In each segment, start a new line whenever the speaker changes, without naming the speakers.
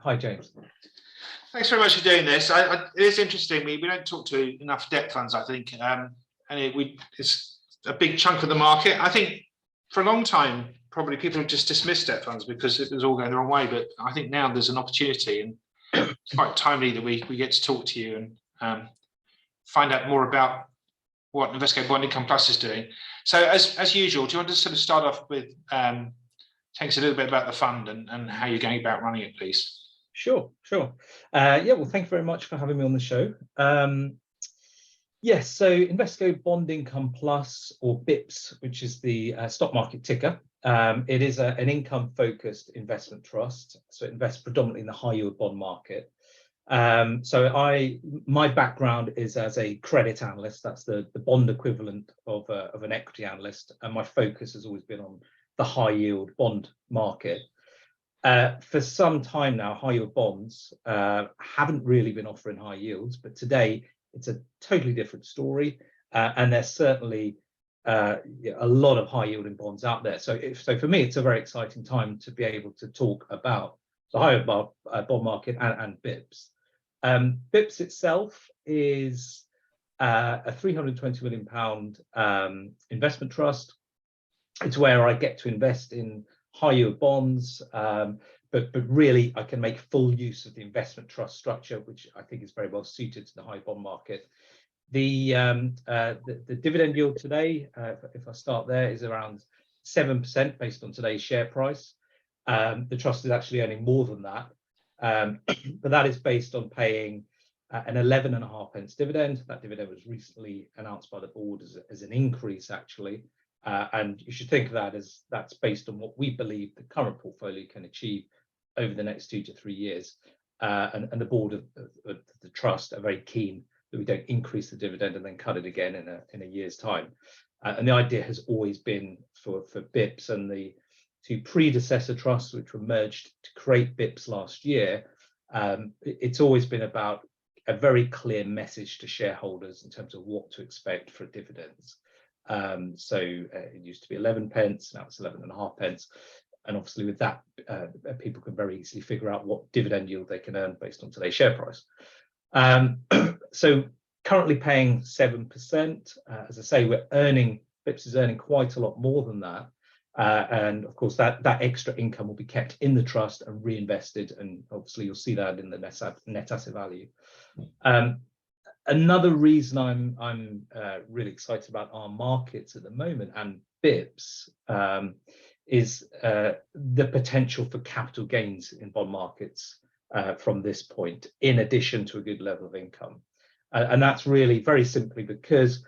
Hi, James.
Thanks very much for doing this. It is interesting. We don't talk to enough debt funds, I think, and it's a big chunk of the market. I think for a long time, probably people have just dismissed debt funds because it was all going the wrong way. But I think now there's an opportunity, and it's quite timely that we get to talk to you and find out more about what INVESCO Bond Income Trust is doing. So as usual, do you want to sort of start off with tell us a little bit about the fund and how you're going about running it, please?
Sure. Yeah, well, thank you very much for having me on the show. Yes, so INVESCO Bond Income Plus, or BIPS, which is the stock market ticker. It is an income-focused investment trust, so it invests predominantly in the high-yield bond market. My background is as a credit analyst. That's the bond equivalent of an equity analyst, and my focus has always been on the high-yield bond market. For some time now, high-yield bonds haven't really been offering high yields, but today it's a totally different story, and there's certainly a lot of high-yielding bonds out there. So for me, it's a very exciting time to be able to talk about the high-yield bond market and BIPS. BIPS itself is a £320 million investment trust. It's where I get to invest in high-yield bonds, but really I can make full use of the investment trust structure, which I think is very well suited to the high bond market. The dividend yield today, if I start there, is around 7% based on today's share price. The trust is actually earning more than that, but that is based on paying an 11.5p dividend. That dividend was recently announced by the board as an increase, actually. And you should think of that as that's based on what we believe the current portfolio can achieve over the next 2 to 3 years. And the board of the trust are very keen that we don't increase the dividend and then cut it again in a year's time. And the idea has always been for BIPS and the 2 predecessor trusts, which were merged to create BIPS last year. It's always been about a very clear message to shareholders in terms of what to expect for dividends. So it used to be 11p, now it's 11.5p, and obviously with that people can very easily figure out what dividend yield they can earn based on today's share price. So currently paying 7%. As I say, BIPS is earning quite a lot more than that, and of course that extra income will be kept in the trust and reinvested, and obviously you'll see that in the net asset value. Another reason I'm really excited about our markets at the moment and BIPS is the potential for capital gains in bond markets from this point, in addition to a good level of income. And that's really very simply because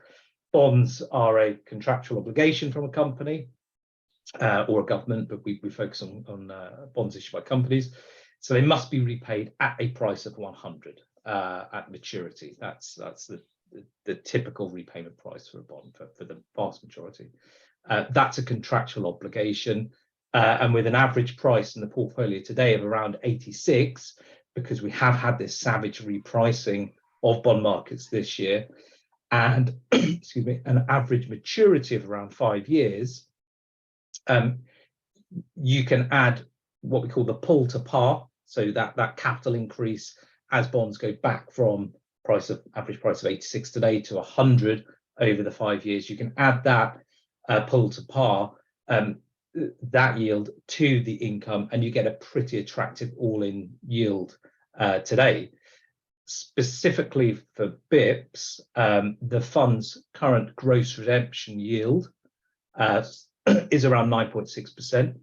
bonds are a contractual obligation from a company or a government, but we focus on bonds issued by companies. So they must be repaid at a price of 100. At maturity. That's the typical repayment price for a bond for the vast majority. That's a contractual obligation, and with an average price in the portfolio today of around 86, because we have had this savage repricing of bond markets this year, and excuse me, an average maturity of around 5 years, you can add what we call the pull to par, so that capital increase as bonds go back from average price of 86 today to 100 over the 5 years. You can add that pull to par, that yield to the income, and you get a pretty attractive all-in yield today. Specifically for BIPS, the fund's current gross redemption yield is around 9.6%.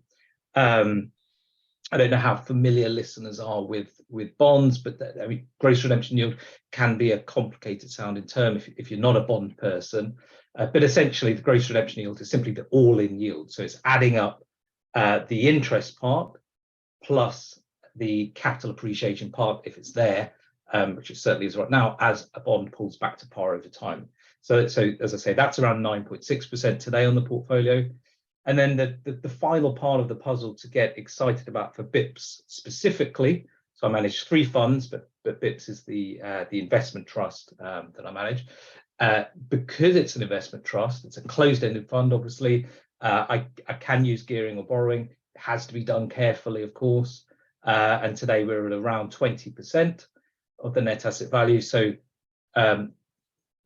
I don't know how familiar listeners are with bonds, but I mean, gross redemption yield can be a complicated sounding term if you're not a bond person. But essentially, the gross redemption yield is simply the all-in yield. So it's adding up the interest part plus the capital appreciation part, if it's there, which it certainly is right now, as a bond pulls back to par over time. So as I say, that's around 9.6% today on the portfolio. And then the final part of the puzzle to get excited about for BIPS specifically, so I manage 3 funds, but BIPS is the investment trust that I manage. Because it's an investment trust, it's a closed-ended fund, obviously. I can use gearing or borrowing. It has to be done carefully, of course. and today we're at around 20% of the net asset value. So yeah,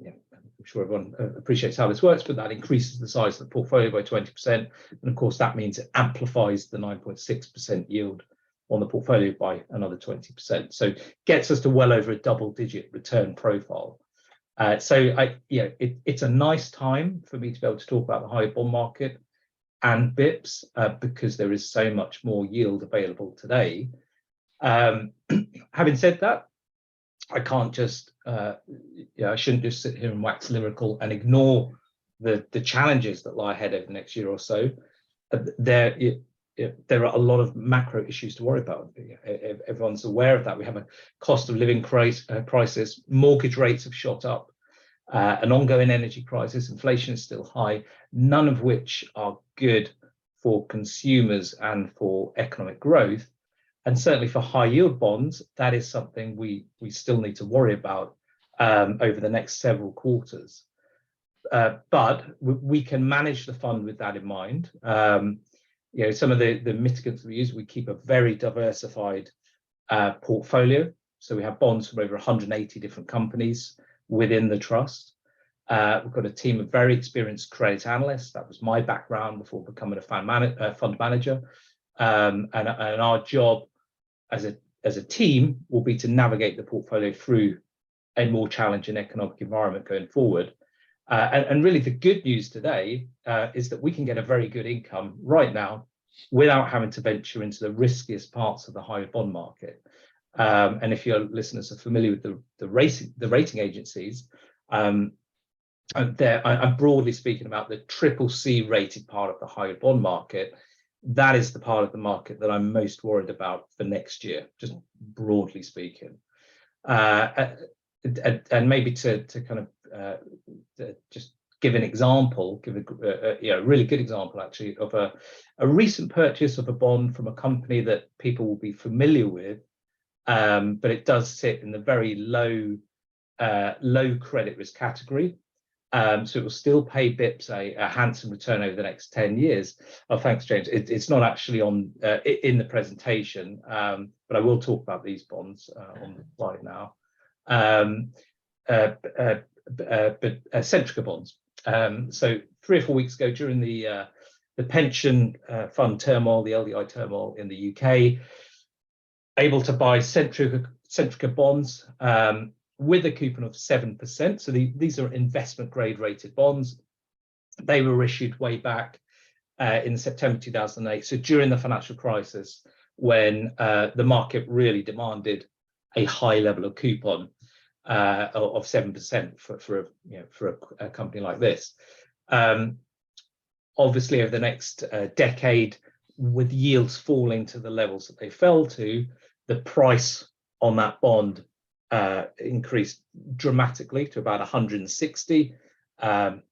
I'm sure everyone appreciates how this works, but that increases the size of the portfolio by 20%. And of course, that means it amplifies the 9.6% yield on the portfolio by another 20%. So gets us to well over a double-digit return profile. It's a nice time for me to be able to talk about the high bond market and BIPs because there is so much more yield available today. Having said that, I can't just, I shouldn't just sit here and wax lyrical and ignore the challenges that lie ahead over the next year or so. There are a lot of macro issues to worry about. Everyone's aware of that. We have a cost of living crisis, mortgage rates have shot up, an ongoing energy crisis, inflation is still high, none of which are good for consumers and for economic growth. And certainly for high yield bonds, that is something we still need to worry about over the next several quarters. But we can manage the fund with that in mind. Some of the mitigants we use, we keep a very diversified portfolio. So we have bonds from over 180 different companies within the trust. We've got a team of very experienced credit analysts. That was my background before becoming a fund manager. And our job as a team will be to navigate the portfolio through a more challenging economic environment going forward. And really the good news today is that we can get a very good income right now without having to venture into the riskiest parts of the higher bond market. And if your listeners are familiar with the rating agencies, I'm broadly speaking about the CCC rated part of the higher bond market. That is the part of the market that I'm most worried about for next year, just broadly speaking. And maybe to kind of just give an example, give a really good example actually of a recent purchase of a bond from a company that people will be familiar with, but it does sit in the very low credit risk category. So it will still pay BIPs a handsome return over the next 10 years. Oh, thanks, James. It's not actually on in the presentation, but I will talk about these bonds on the slide now. But Centrica bonds. So 3 or 4 weeks ago, during the pension fund turmoil, the LDI turmoil in the UK, able to buy Centrica bonds with a coupon of 7%. So these are investment grade rated bonds. They were issued way back in September 2008. So during the financial crisis, when the market really demanded a high level of coupon of 7% for a company like this. Obviously, over the next decade, with yields falling to the levels that they fell to, the price on that bond increased dramatically to about 160. That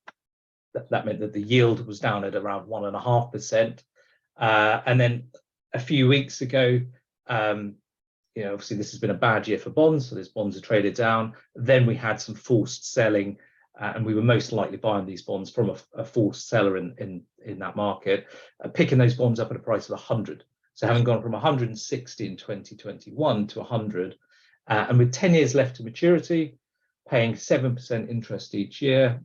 meant that the yield was down at around 1.5%. And then a few weeks ago, obviously this has been a bad year for bonds, so these bonds are traded down. Then we had some forced selling, and we were most likely buying these bonds from a forced seller in that market, picking those bonds up at a price of 100. So having gone from 160 in 2021 to 100, and with 10 years left to maturity, paying 7% interest each year,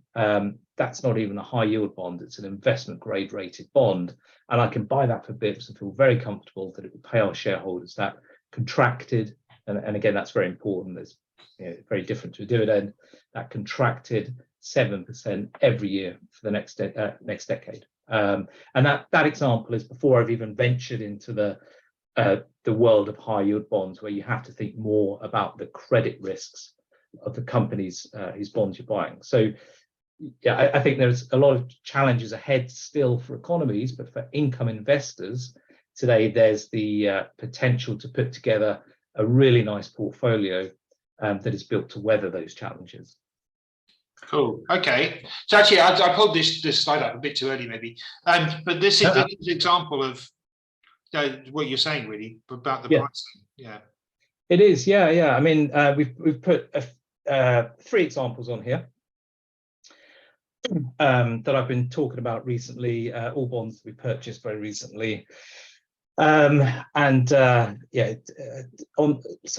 that's not even a high yield bond, it's an investment grade rated bond. And I can buy that for BIPs and feel very comfortable that it will pay our shareholders that contracted, and again, that's very important. It's very different to a dividend, that contracted 7% every year for the next decade. And that example is before I've even ventured into the world of high yield bonds, where you have to think more about the credit risks of the companies whose bonds you're buying. So yeah, I think there's a lot of challenges ahead still for economies, but for income investors today, there's the potential to put together a really nice portfolio that is built to weather those challenges.
Cool. Okay. So actually, I pulled this slide up a bit too early, maybe. But this is an example of what you're saying, really, about the pricing. Yeah.
It is. Yeah. I mean, we've put 3 examples on here that I've been talking about recently. All bonds that we purchased very recently. So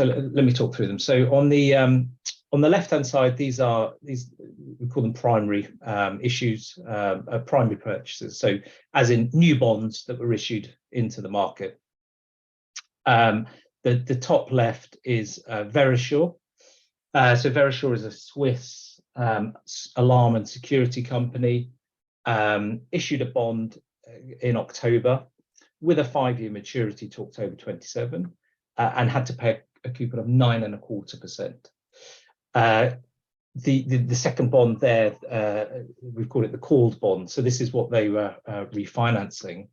let me talk through them. So on the left-hand side, these we call them primary issues, primary purchases. So as in new bonds that were issued into the market. The top left is Verisure. So Verisure is a Swiss alarm and security company, issued a bond in October with a 5-year maturity to October 27, and had to pay a coupon of 9.25%. The second bond there, we've called it the called bond. So this is what they were refinancing.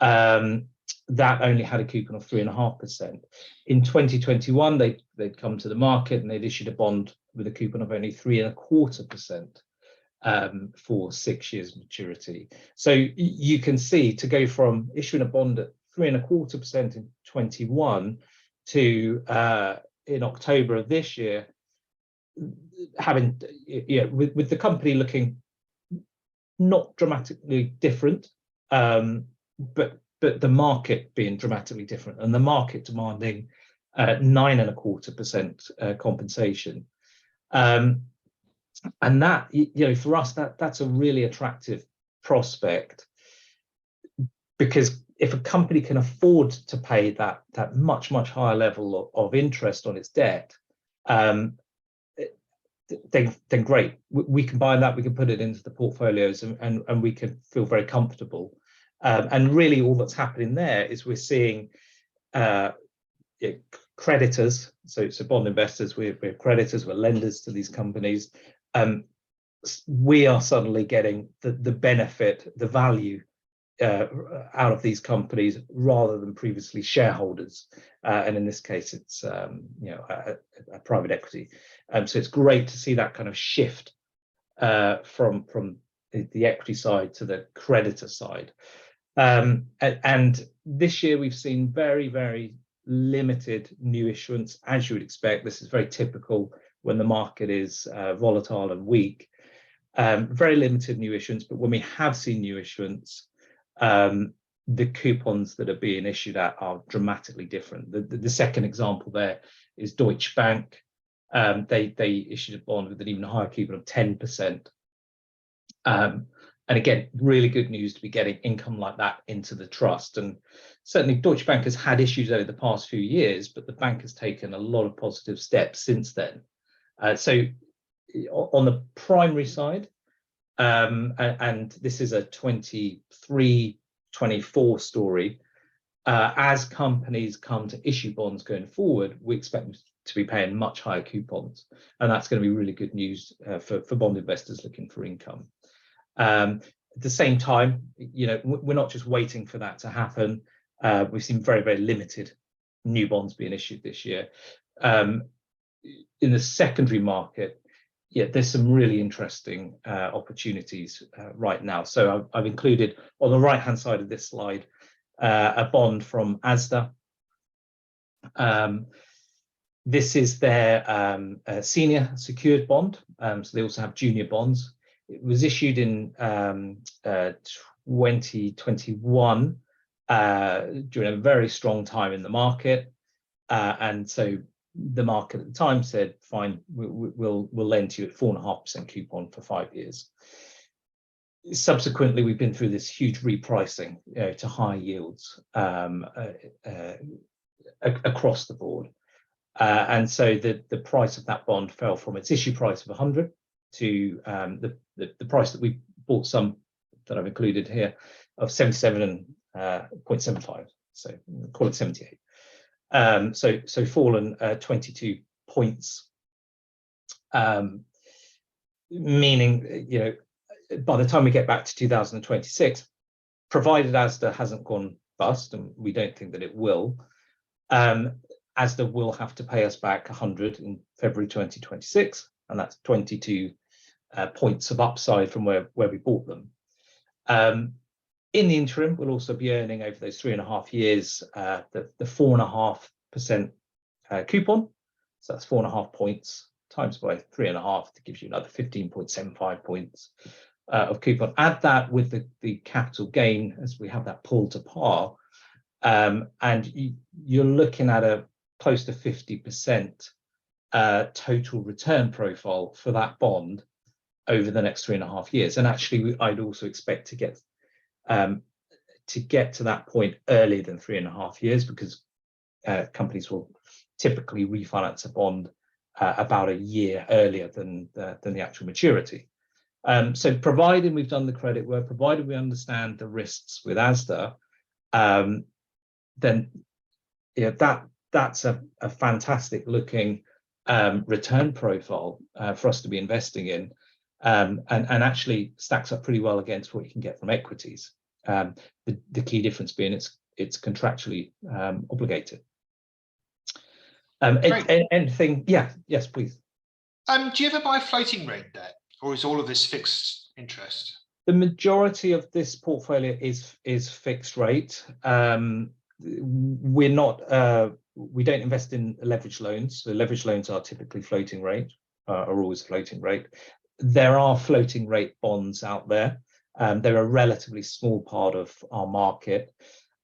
That only had a coupon of 3.5%. In 2021, they'd come to the market and they'd issued a bond with a coupon of only 3.25%. For 6 years maturity. So you can see, to go from issuing a bond at 3.25% in 21 to in October of this year, having with the company looking not dramatically different, but the market being dramatically different, and the market demanding 9.25% compensation. And that, for us, that's a really attractive prospect, because if a company can afford to pay that much higher level of interest on its debt, then great. We can buy that, we can put it into the portfolios, and we can feel very comfortable. And really, all that's happening there is we're seeing creditors, so bond investors, we're creditors, we're lenders to these companies. We are suddenly getting the benefit, the value out of these companies, rather than previously shareholders. And in this case, it's a private equity. So it's great to see that kind of shift from the equity side to the creditor side. And this year we've seen very limited new issuance, as you would expect. This is very typical when the market is volatile and weak. Very limited new issuance, but when we have seen new issuance, the coupons that are being issued at are dramatically different. The second example there is Deutsche Bank. They issued a bond with an even higher coupon of 10%. And again, really good news to be getting income like that into the trust. And certainly Deutsche Bank has had issues over the past few years, but the bank has taken a lot of positive steps since then. So on the primary side, and this is a 23-24 story, as companies come to issue bonds going forward, we expect them to be paying much higher coupons. And that's going to be really good news for bond investors looking for income. At the same time, we're not just waiting for that to happen. We've seen very limited new bonds being issued this year. In the secondary market, there's some really interesting opportunities right now. So I've included on the right-hand side of this slide a bond from Asda. This is their senior secured bond. So they also have junior bonds. It was issued in 2021 during a very strong time in the market, and so the market at the time said, "Fine, we'll lend to you at 4.5% coupon for 5 years." Subsequently, we've been through this huge repricing to high yields across the board, and so the price of that bond fell from its issue price of 100 to the price that we bought some that I've included here of 77.75, so call it 78. So fallen 22 points, meaning by the time we get back to 2026, provided Asda hasn't gone bust, and we don't think that it will, Asda will have to pay us back 100 in February 2026, and that's 22 points of upside from where we bought them. In the interim, we'll also be earning over those 3.5 years the 4.5% coupon. So that's 4.5 points times by 3.5 to give you another 15.75 points of coupon. Add that with the capital gain as we have that pull to par, and you're looking at a close to 50% total return profile for that bond over the next 3.5 years. And actually, I'd also expect to get to that point earlier than 3.5 years, because companies will typically refinance a bond about a year earlier than the actual maturity. So provided we've done the credit work, provided we understand the risks with ASDA, then that's a fantastic looking return profile for us to be investing in, and actually stacks up pretty well against what you can get from equities. The key difference being it's contractually obligated. Anything? Yeah, yes, please.
Do you ever buy floating rate debt, or is all of this fixed interest?
The majority of this portfolio is fixed rate. We don't invest in leverage loans. So leverage loans are typically floating rate, are always floating rate. There are floating rate bonds out there. They're a relatively small part of our market,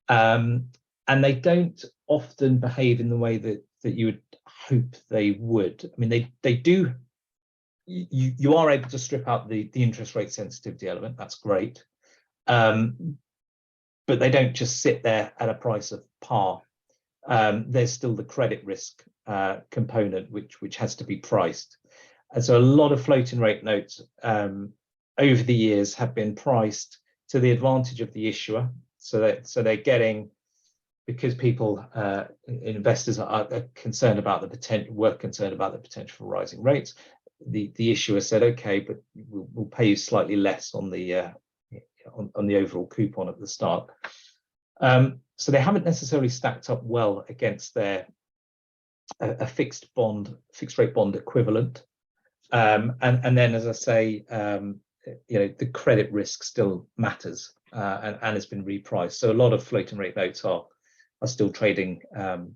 and they don't often behave in the way that you would hope they would. I mean, they do. You are able to strip out the interest rate sensitivity element. That's great, but they don't just sit there at a price of par. There's still the credit risk component, which has to be priced. And so a lot of floating rate notes over the years have been priced to the advantage of the issuer. So they're getting, because people, investors are concerned about the potential, were concerned about the potential for rising rates. The issuer said, okay, but we'll pay you slightly less on the overall coupon at the start. So they haven't necessarily stacked up well against their a fixed rate bond equivalent. And then, as I say, the credit risk still matters, and has been repriced. So a lot of floating rate notes are still trading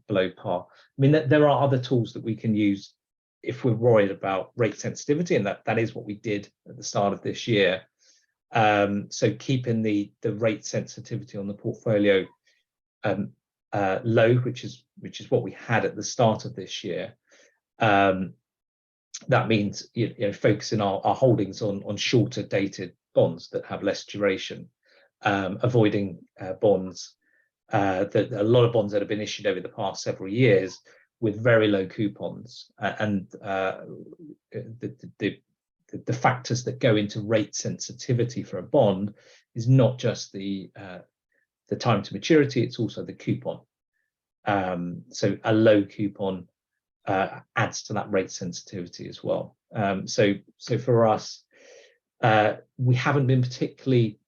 below par. I mean, there are other tools that we can use if we're worried about rate sensitivity, and that is what we did at the start of this year. So keeping the rate sensitivity on the portfolio low, which is what we had at the start of this year. That means focusing our holdings on shorter dated bonds that have less duration, avoiding bonds that a lot of bonds that have been issued over the past several years with very low coupons, and the factors that go into rate sensitivity for a bond is not just the time to maturity, it's also the coupon. So a low coupon adds to that rate sensitivity as well. So for us, we haven't been particularly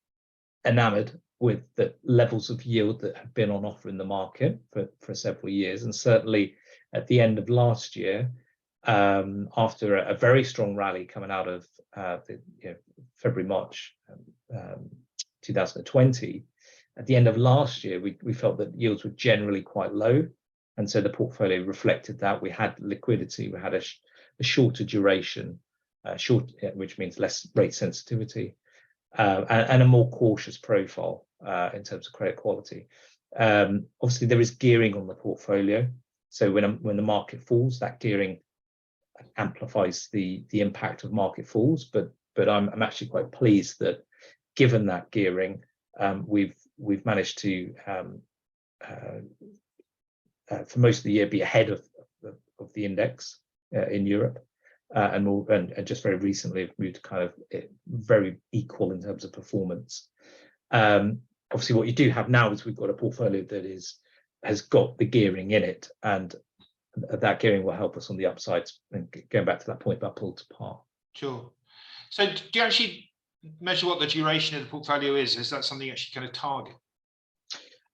enamored with the levels of yield that have been on offer in the market for several years, and certainly at the end of last year, after a very strong rally coming out of February, March 2020, at the end of last year, we felt that yields were generally quite low, and so the portfolio reflected that. We had liquidity, we had a shorter duration, which means less rate sensitivity, and a more cautious profile in terms of credit quality. Obviously, there is gearing on the portfolio, so when the market falls, that gearing amplifies the impact of market falls. But I'm actually quite pleased that, given that gearing, we've managed to for most of the year be ahead of the index in Europe, and just very recently have moved to kind of very equal in terms of performance. Obviously, what you do have now is we've got a portfolio that has got the gearing in it, and that gearing will help us on the upsides. And going back to that point about pull to par.
Sure. So do you actually measure what the duration of the portfolio is? Is that something you actually kind of target?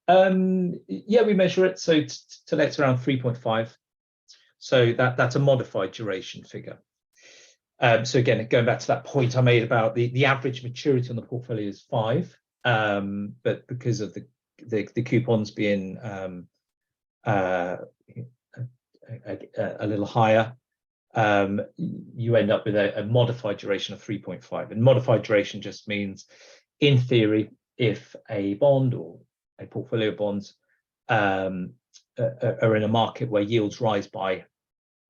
Yeah, we measure it. So today it's around 3.5. So that's a modified duration figure. So again, going back to that point I made about the average maturity on the portfolio is 5, but because of the coupons being a little higher, you end up with a modified duration of 3.5. And modified duration just means, in theory, if a bond or a portfolio of bonds are in a market where yields rise by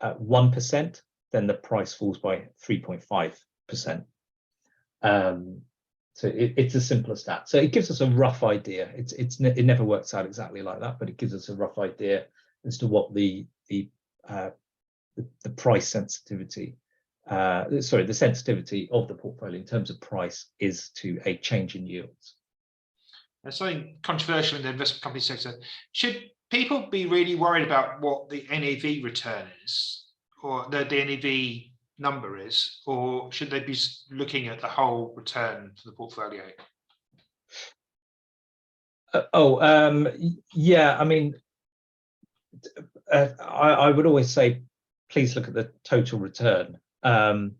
1%, then the price falls by 3.5%. So it's as simple as that. So it gives us a rough idea. It never works out exactly like that, but it gives us a rough idea as to what the price sensitivity, the sensitivity of the portfolio in terms of price is to a change in yields.
There's something controversial in the investment company sector. Should people be really worried about what the NAV return is, or the NAV number is, or should they be looking at the whole return for the portfolio?
Yeah, I mean, I would always say, please look at the total return for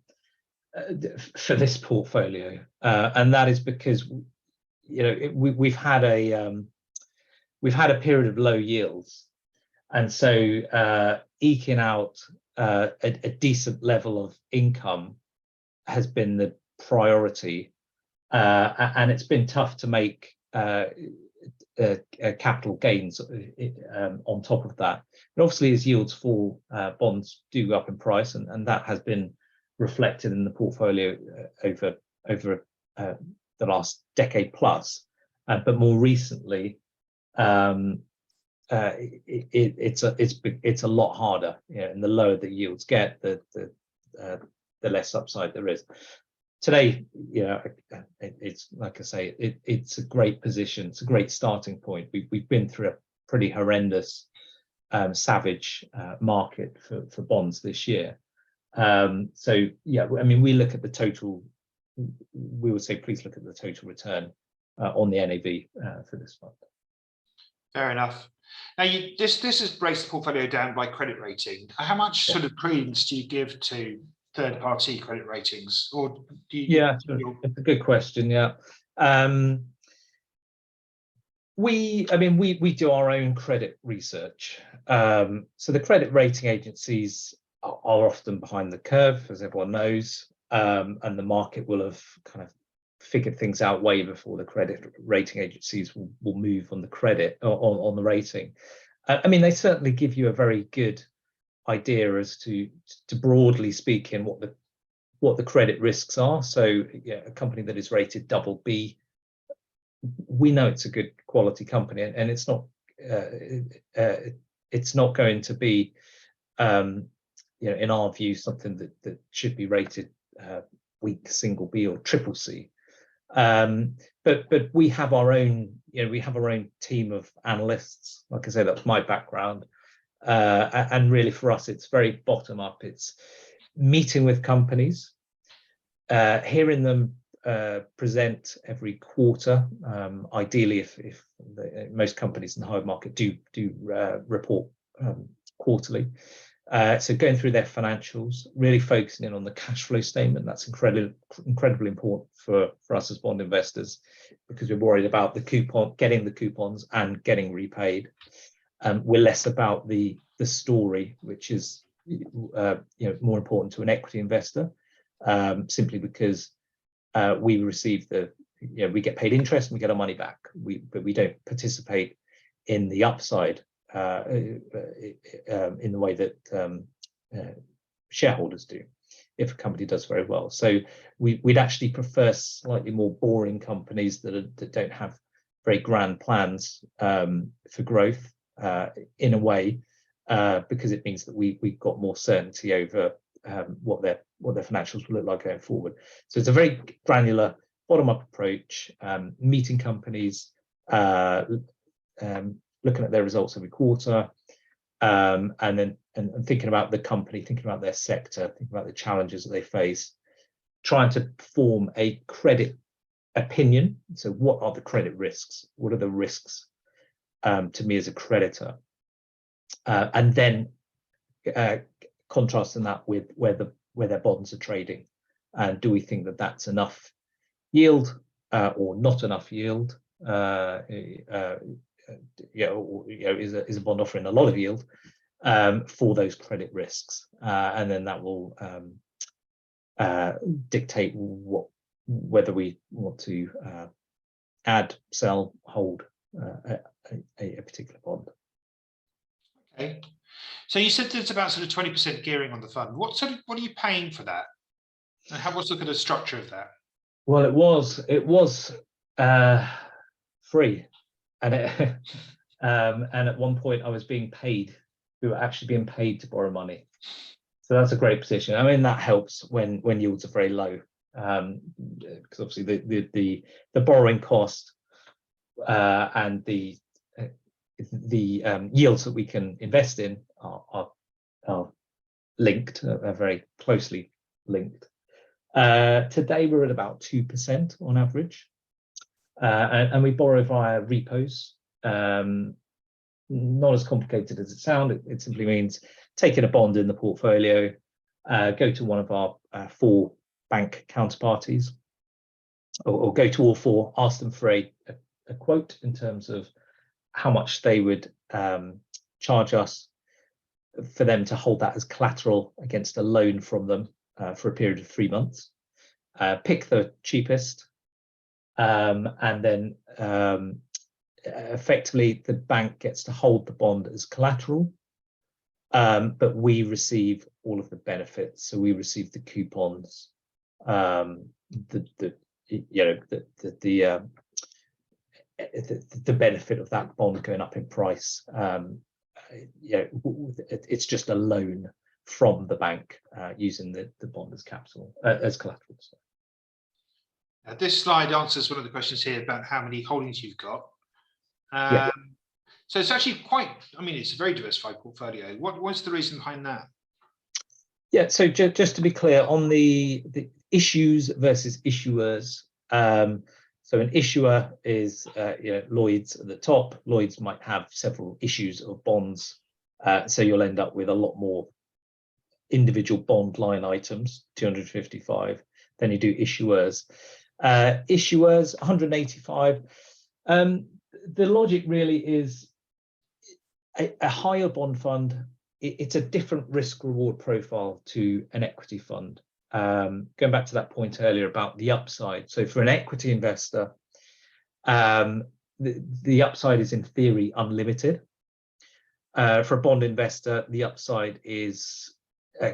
this portfolio, and that is because we've had a period of low yields, and so eking out a decent level of income has been the priority, and it's been tough to make capital gains on top of that. And obviously, as yields fall, bonds do go up in price, and that has been reflected in the portfolio over the last decade plus. But more recently, it's a lot harder. And the lower the yields get, the less upside there is. Today, it's like I say, it's a great position. It's a great starting point. We've been through a pretty horrendous, savage market for bonds this year. So yeah, I mean, we look at the total. We would say, please look at the total return on the NAV for this fund.
Fair enough. Now, this has breaks the portfolio down by credit rating. How much sort of credence do you give to third-party credit ratings, or do you?
Yeah, it's a good question. Yeah, we do our own credit research. So the credit rating agencies are often behind the curve, as everyone knows, and the market will have kind of figured things out way before the credit rating agencies will move on the credit or on the rating. I mean, they certainly give you a very good idea as to broadly speaking what the credit risks are. So yeah, a company that is rated BB, we know it's a good quality company, and it's not going to be in our view something that should be rated weak single B or CCC. But we have our own team of analysts. Like I say, that's my background, and really for us it's very bottom up. It's meeting with companies, hearing them present every quarter, ideally if most companies in the high market do report quarterly. So going through their financials, really focusing in on the cash flow statement. That's incredibly important for us as bond investors, because we're worried about getting the coupons and getting repaid. We're less about the story, which is more important to an equity investor, simply because we receive we get paid interest and we get our money back. But we don't participate in the upside in the way that shareholders do if a company does very well. So we'd actually prefer slightly more boring companies that don't have very grand plans for growth, in a way, because it means that we've got more certainty over what their financials will look like going forward. So it's a very granular bottom-up approach, meeting companies, looking at their results every quarter, and thinking about the company, thinking about their sector, thinking about the challenges that they face, trying to form a credit opinion. So what are the credit risks? What are the risks to me as a creditor? And then contrasting that with where their bonds are trading, and do we think that that's enough yield or not enough yield? Is a bond offering a lot of yield for those credit risks, and then that will dictate whether we want to add, sell, hold a particular bond.
Okay. So you said there's about sort of 20% gearing on the fund. What are you paying for that? And what's the kind of structure of that?
Well, it was free, and and at one point I was being paid. We were actually being paid to borrow money, so that's a great position. I mean, that helps when yields are very low, because obviously the borrowing cost and the yields that we can invest in are linked, are very closely linked. Today we're at about 2% on average, and we borrow via repos. Not as complicated as it sounds. It simply means taking a bond in the portfolio, go to one of our 4 bank counterparties, or go to all 4, ask them for a quote in terms of how much they would charge us for them to hold that as collateral against a loan from them for a period of 3 months. Pick the cheapest, and then effectively the bank gets to hold the bond as collateral, but we receive all of the benefits. So we receive the coupons, the benefit of that bond going up in price. It's just a loan from the bank using the bond as capital, as collateral.
This slide answers one of the questions here about how many holdings you've got.
Yeah.
So it's actually quite, I mean, it's a very diversified portfolio. What's the reason behind that?
Yeah, so just to be clear on the issues versus issuers. So an issuer is Lloyd's at the top. Lloyd's might have several issues of bonds, so you'll end up with a lot more individual bond line items, 255, than you do issuers. Issuers 185. The logic really is a higher bond fund. It's a different risk reward profile to an equity fund. Going back to that point earlier about the upside. So for an equity investor, the upside is in theory unlimited. For a bond investor, the upside is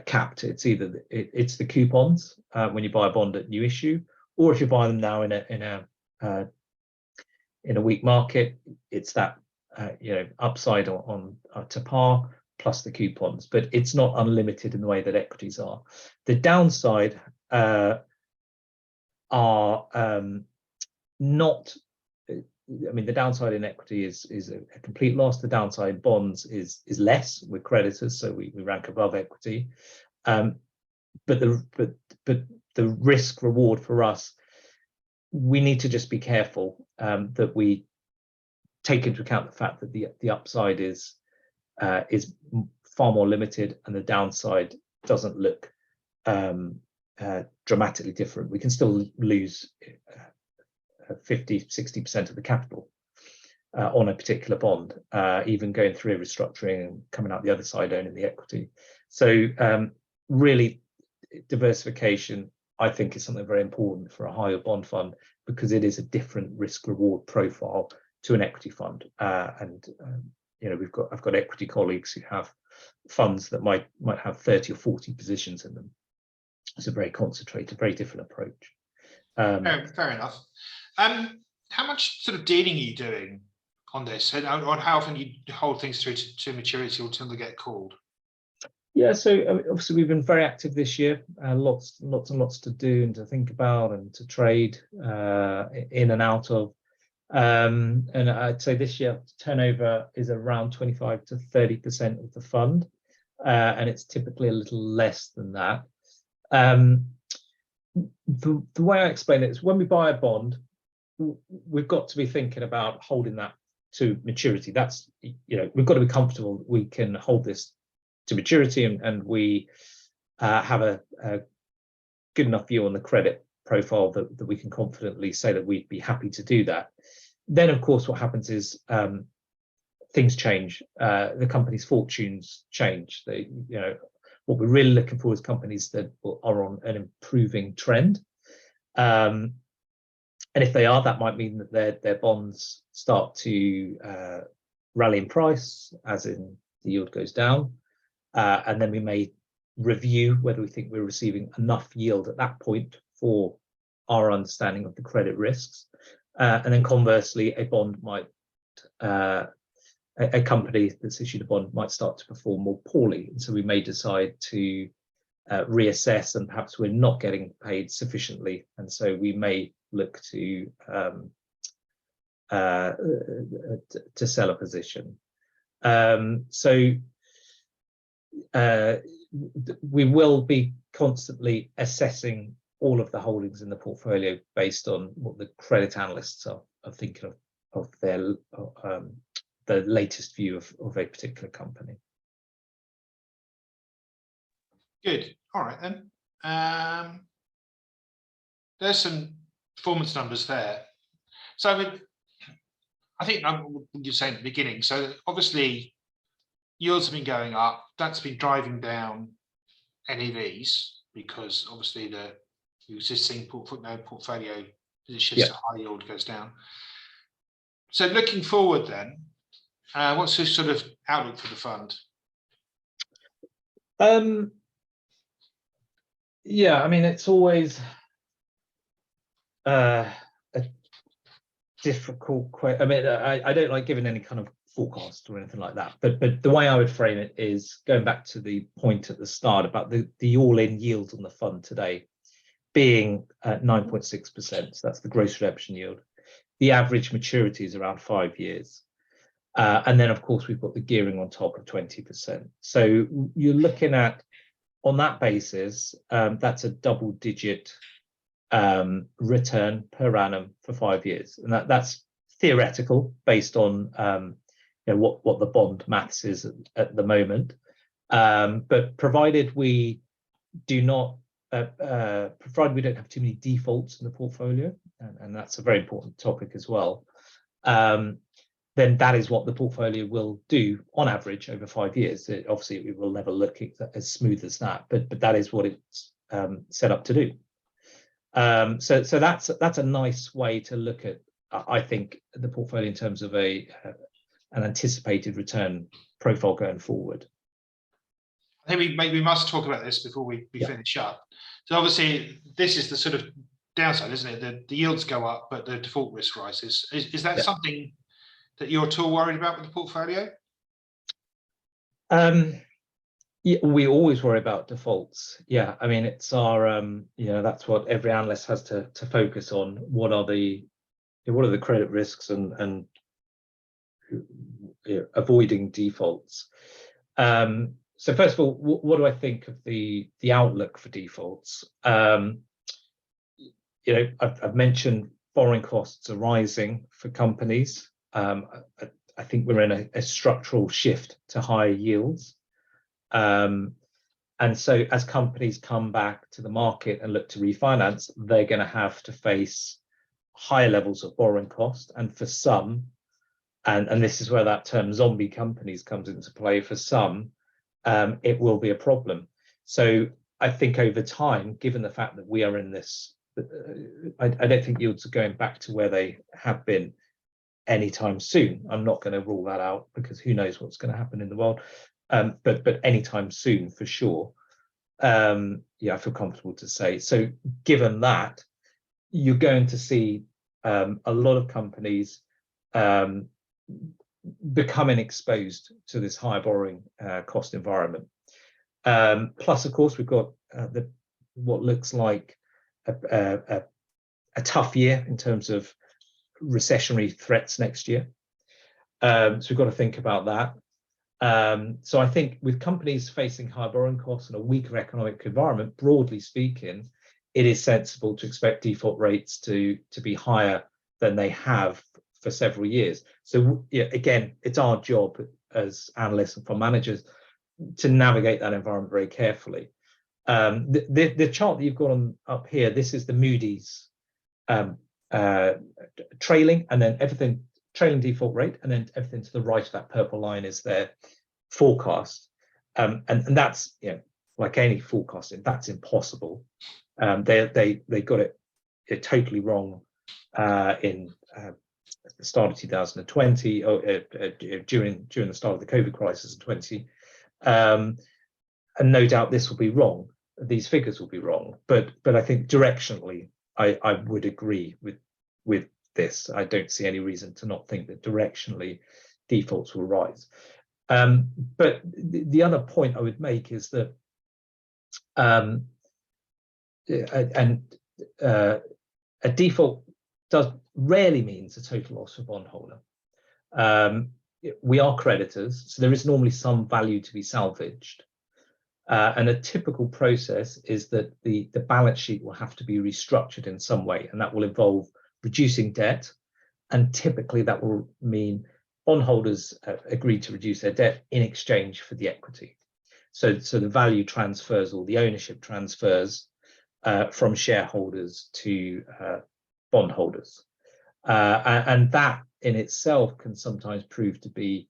capped. It's either it's the coupons when you buy a bond at new issue, or if you buy them now in a weak market, it's that upside on to par plus the coupons, but it's not unlimited in the way that equities are. The downside are not. I mean, the downside in equity is a complete loss. The downside in bonds is less. We're creditors, so we rank above equity. But the risk reward for us, we need to just be careful that we take into account the fact that the upside is far more limited and the downside doesn't look dramatically different. We can still lose 50-60% of the capital on a particular bond, even going through a restructuring and coming out the other side owning the equity. So really, diversification, I think, is something very important for a higher bond fund, because it is a different risk reward profile to an equity fund. I've got equity colleagues who have funds that might have 30 or 40 positions in them. It's a very concentrated, very different approach.
Fair enough. How much sort of dealing are you doing on this, and on how often you hold things through to maturity or until they get called?
Yeah, so obviously we've been very active this year. Lots and lots to do and to think about and to trade in and out of. And I'd say this year turnover is around 25 to 30% of the fund, and it's typically a little less than that. The way I explain it is, when we buy a bond, we've got to be thinking about holding that to maturity. That's, we've got to be comfortable that we can hold this to maturity, and we have a good enough view on the credit profile that we can confidently say that we'd be happy to do that. Then, of course, what happens is things change. The company's fortunes change. What we're really looking for is companies that are on an improving trend. And if they are, that might mean that their bonds start to rally in price, as in the yield goes down. And then we may review whether we think we're receiving enough yield at that point for our understanding of the credit risks. And then conversely, a bond might, a company that's issued a bond might start to perform more poorly. And so we may decide to reassess, and perhaps we're not getting paid sufficiently. And so we may look to sell a position. So we will be constantly assessing all of the holdings in the portfolio based on what the credit analysts are thinking of their the latest view of a particular company.
Good. All right then. There's some performance numbers there. So I think you're saying at the beginning. So obviously, yields have been going up. That's been driving down NAVs because obviously the existing portfolio positions to high yield goes down. So looking forward, then, what's the sort of outlook for the fund?
Yeah, I mean, it's always a difficult question. I mean, I don't like giving any kind of forecast or anything like that, but the way I would frame it is going back to the point at the start about the all-in yield on the fund today being 9.6%. So that's the gross redemption yield. The average maturity is around 5 years. And then, of course, we've got the gearing on top of 20%. So you're looking at, on that basis, that's a double-digit return per annum for 5 years. And that's theoretical based on what the bond maths is at the moment. But provided we do not, provided we don't have too many defaults in the portfolio, and that's a very important topic as well, then that is what the portfolio will do on average over 5 years. Obviously, it will never look as smooth as that, but that is what it's set up to do. So that's a nice way to look at, I think, the portfolio in terms of an anticipated return profile going forward.
I think we must talk about this before we finish up. So obviously, this is the sort of downside, isn't it? The yields go up, but the default risk rises. Is that something that you're at all worried about with the portfolio?
Yeah, we always worry about defaults. Yeah, I mean, it's our that's what every analyst has to focus on. What are the credit risks and avoiding defaults. So first of all, what do I think of the outlook for defaults? I've mentioned borrowing costs are rising for companies. I think we're in a structural shift to higher yields. And so as companies come back to the market and look to refinance, they're going to have to face higher levels of borrowing cost. And for some, and this is where that term zombie companies comes into play, for some, it will be a problem. So I think over time, given the fact that we are in this, I don't think yields are going back to where they have been anytime soon. I'm not going to rule that out because who knows what's going to happen in the world. But anytime soon for sure. I feel comfortable to say. So given that, you're going to see a lot of companies becoming exposed to this high borrowing cost environment. Plus, of course, we've got what looks like a tough year in terms of recessionary threats next year. So we've got to think about that. So I think with companies facing high borrowing costs and a weaker economic environment, broadly speaking, it is sensible to expect default rates to be higher than they have for several years. So again, it's our job as analysts and fund managers to navigate that environment very carefully. The chart that you've got up here, this is the Moody's trailing, and then everything trailing default rate, and then everything to the right of that purple line is their forecast. And that's, like any forecasting, that's impossible. They got it totally wrong in the start of 2020, or during the start of the COVID crisis in 20. And no doubt this will be wrong. These figures will be wrong, but I think directionally, I would agree with this. I don't see any reason to not think that directionally defaults will rise. But the other point I would make is that, a default rarely means a total loss for bondholder. We are creditors, so there is normally some value to be salvaged. And a typical process is that the balance sheet will have to be restructured in some way, and that will involve reducing debt. And typically that will mean bondholders agree to reduce their debt in exchange for the equity. So the value transfers, or the ownership transfers from shareholders to bondholders. And that in itself can sometimes prove to be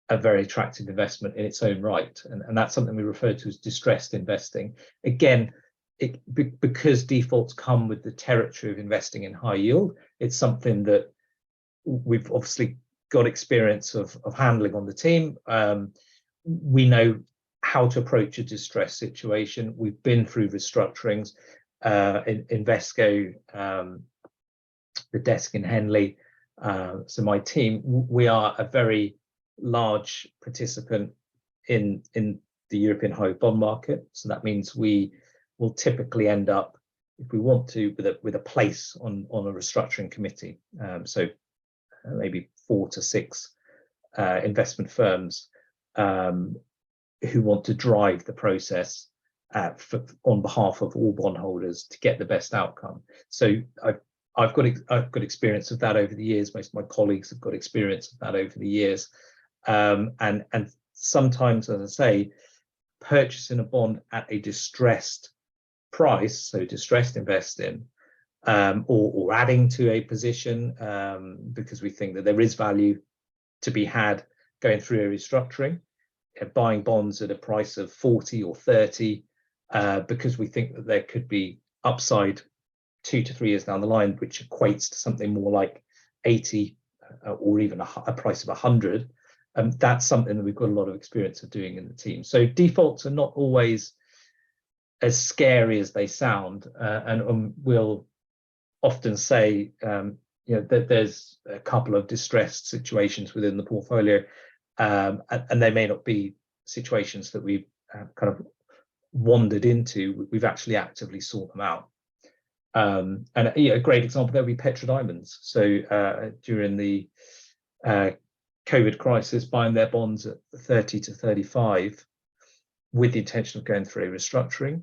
a very attractive investment in its own right. And that's something we refer to as distressed investing. Again, because defaults come with the territory of investing in high yield, it's something that we've obviously got experience of handling on the team. We know how to approach a distressed situation. We've been through restructurings. In INVESCO, the desk in Henley, so my team, we are a very large participant in the European high bond market. So that means we will typically end up, if we want to, with a place on a restructuring committee. So maybe 4 to 6 investment firms who want to drive the process on behalf of all bondholders to get the best outcome. So I've got experience of that over the years. Most of my colleagues have got experience of that over the years. And sometimes, as I say, purchasing a bond at a distressed price, so distressed investing, or adding to a position because we think that there is value to be had going through a restructuring, buying bonds at a price of 40 or 30 because we think that there could be upside 2 to 3 years down the line, which equates to something more like 80 or even a price of 100. That's something that we've got a lot of experience of doing in the team. So defaults are not always as scary as they sound, and we'll often say, that there's a couple of distressed situations within the portfolio, and they may not be situations that we've kind of wandered into. We've actually actively sought them out. And a great example there would be Petra Diamonds. So during the COVID crisis, buying their bonds at 30 to 35 with the intention of going through a restructuring,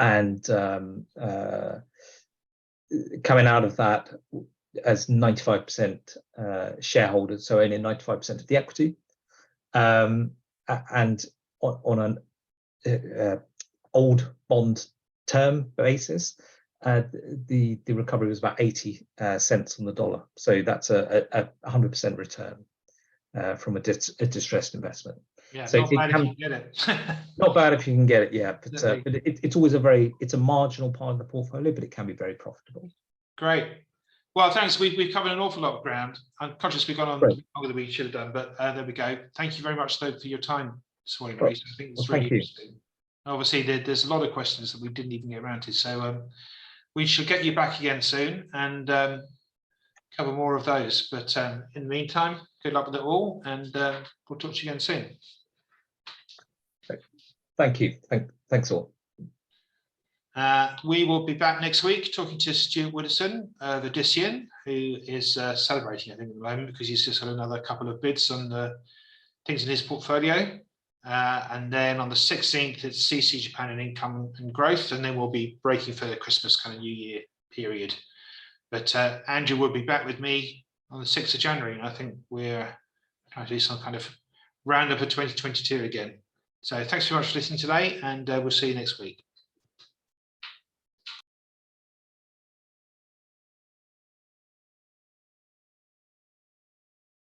and coming out of that as 95% shareholders, so owning 95% of the equity, and on an old bond term basis, the recovery was about 80 cents on the dollar. So that's a 100% return from a distressed investment.
Yeah,
so
not bad if you get it.
Not bad if you can get it, yeah. But it's always it's a marginal part of the portfolio, but it can be very profitable.
Great. Well, thanks. We've covered an awful lot of ground. I'm conscious we've gone on longer than we should have done, but there we go. Thank you very much, though, for your time this morning, Rhys. I think it's really interesting. Obviously, there's a lot of questions that we didn't even get around to, so we should get you back again soon and cover more of those. But in the meantime, good luck with it all, and we'll talk to you again soon.
Thank you. Thanks all.
We will be back next week talking to Stuart Widdowson, the Dissian, who is celebrating, I think, at the moment because he's just had another couple of bids on the things in his portfolio. And then on the 16th, it's CC Japan and Income and Growth, and then we'll be breaking for the Christmas kind of New Year period. But Andrew will be back with me on the 6th of January, and I think we're trying to do some kind of roundup of 2022 again. So thanks very much for listening today, and we'll see you next week.